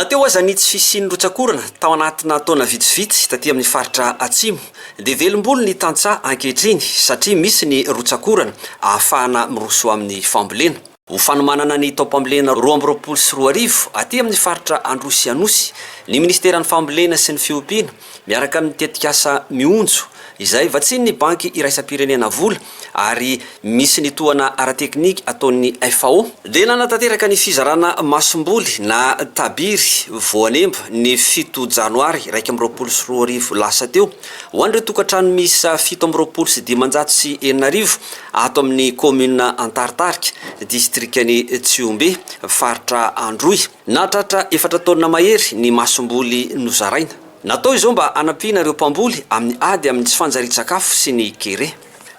Nateo aza ny tsy fisiany rotsakorana tao anatina taona vitsivitsy taty amin'ny faritra atsimo dia velombolo ny tantsaha ankehitriny satria misy ny rotsakorana ahafahana miroso amin'ny fambolena. Ho fanomanana ny taopambolena 2024 aty amin'ny faritra Androsy Anosy, ny ministeran'ny fambolena sy ny fiompiana miaraka amin'ny tetikasa mionjo izay vatsiny ny banky iraisam-pirenena vola ary misy ny tohana ara-teknika ataon'ny FAO dia nanatanteraka ny fizarana masomboly na tabiry voanemba ny 7 janoary 2024 lasa teo ho an'ireo tokantrano misy 724 ato amin'ny commune Antaritarika distrikany Tsiombe faritra Androy. Nahatratra 4 taona mahery ny masomboly nozaraina. Natao izao mba anampiana ireo mpamboly amin'ny ady amin'ny tsy fanjarian-tsakafo sy ny kere.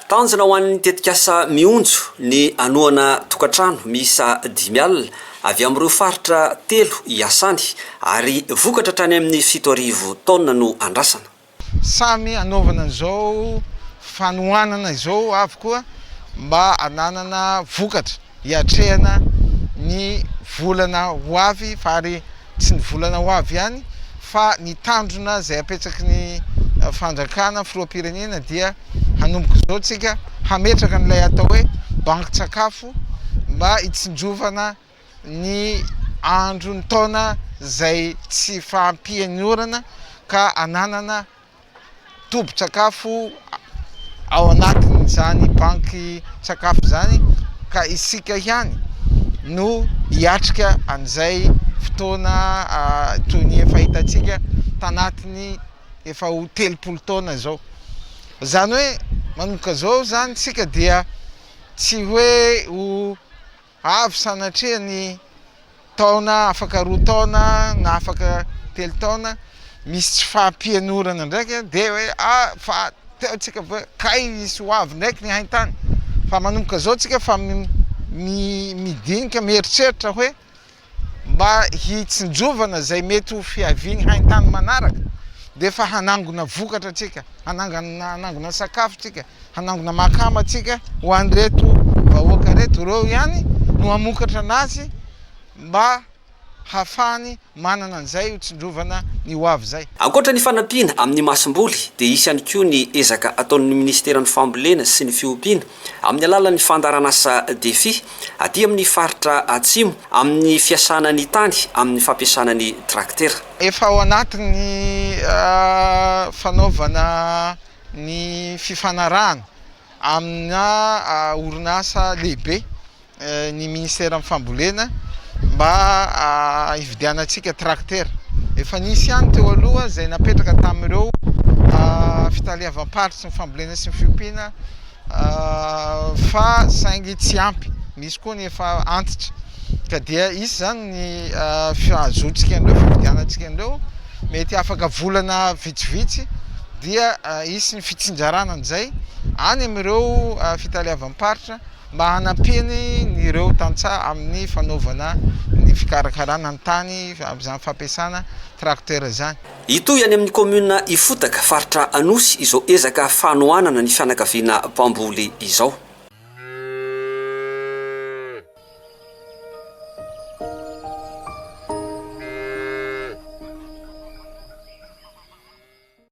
Tanjona ho an'ny tetikasa mionjo ny anoana tokantrano miisa 5 alina avy amin'ireo faritra 3 iasany ary vokatra hatrany amin'ny 7,000 taona no andrasana. Samy anaovana izao fanohanana izao avokoa mba ananana vokatra hiatrehana ny volana ho avy fa ary tsy ny volana ho avy ihany fa ny tandrona izay apetraky ny fandrakana filoham-pirenena dia hanomboka izao tsika hametraka n'ilay atao hoe bankin-tsakafo mba hitsinjovana ny andro ny taona izay tsy fahampian'ny orana ka ananana tombon-tsakafo ao anatin'izany banky-tsakafo zany ka isika ihany no hiatrika an'izay fotoana toy ny efa hitantsika tanatiny efa ho 30 taona zao. Zany hoe manomboka zao zany tsika dia tsy hoe ho avy sanatria ny taona afaka 2 taona na afaka 3 taona misy tsy fahampian'orana ndraiky dia hoe fa teo tsika kay misy ho avy ndraiky ny haintany fa manomboka zao tsika fa midinika mieritreritra hoe mba hitsinjovana zay mety ho fiaviany haintany manaraka dia fa hanangona vokatra atsika, hanangona sakafo tsika, hanangona makama tsika ho an'ireto vahoaka reto, ireo ihany no hamokatra anazy mba hafany manana an'izay hotsinjovana ny ho avy zay. Ankoatra ny fanampiana amin'ny masomboly dia isy ihany koa ny ezaka ataon'ny ministeran'ny fambolena sy ny fiompiana amin'ny alalan'ny fandaran'asa defi aty amin'ny faritra atsimo amin'ny fiasana ny tany amin'ny fampiasana ny traktera. Efa ao anatin'ny fanaovana ny fifanarahana amina orinasa lehibe ny ministeran'ny fambolena mba hividianantsika traktera. Efa nisy ihany teo aloha izay napetraka tamin'ireo fitaliavam-paritra sy ny fambolena sy ny fiompiana fa saingy tsy ampy, misy koa ny efa antitra ka dia isy zany ny fihazoantsika an'ireo fividianantsika an'ireo mety afaka volana vitsivitsy dia isy ny fitsinjarana an'izay any amin'ireo fitaliavam-paritra mba hanampiany ny ireo tantsaha amin'ny fanaovana ny fikarakarana ny tany amin'izany fampiasana traktera zany. Itoy any amin'ny commune Ifotaka faritra Anosy izao ezaka fanohanana ny fianakaviana mpamboly izao.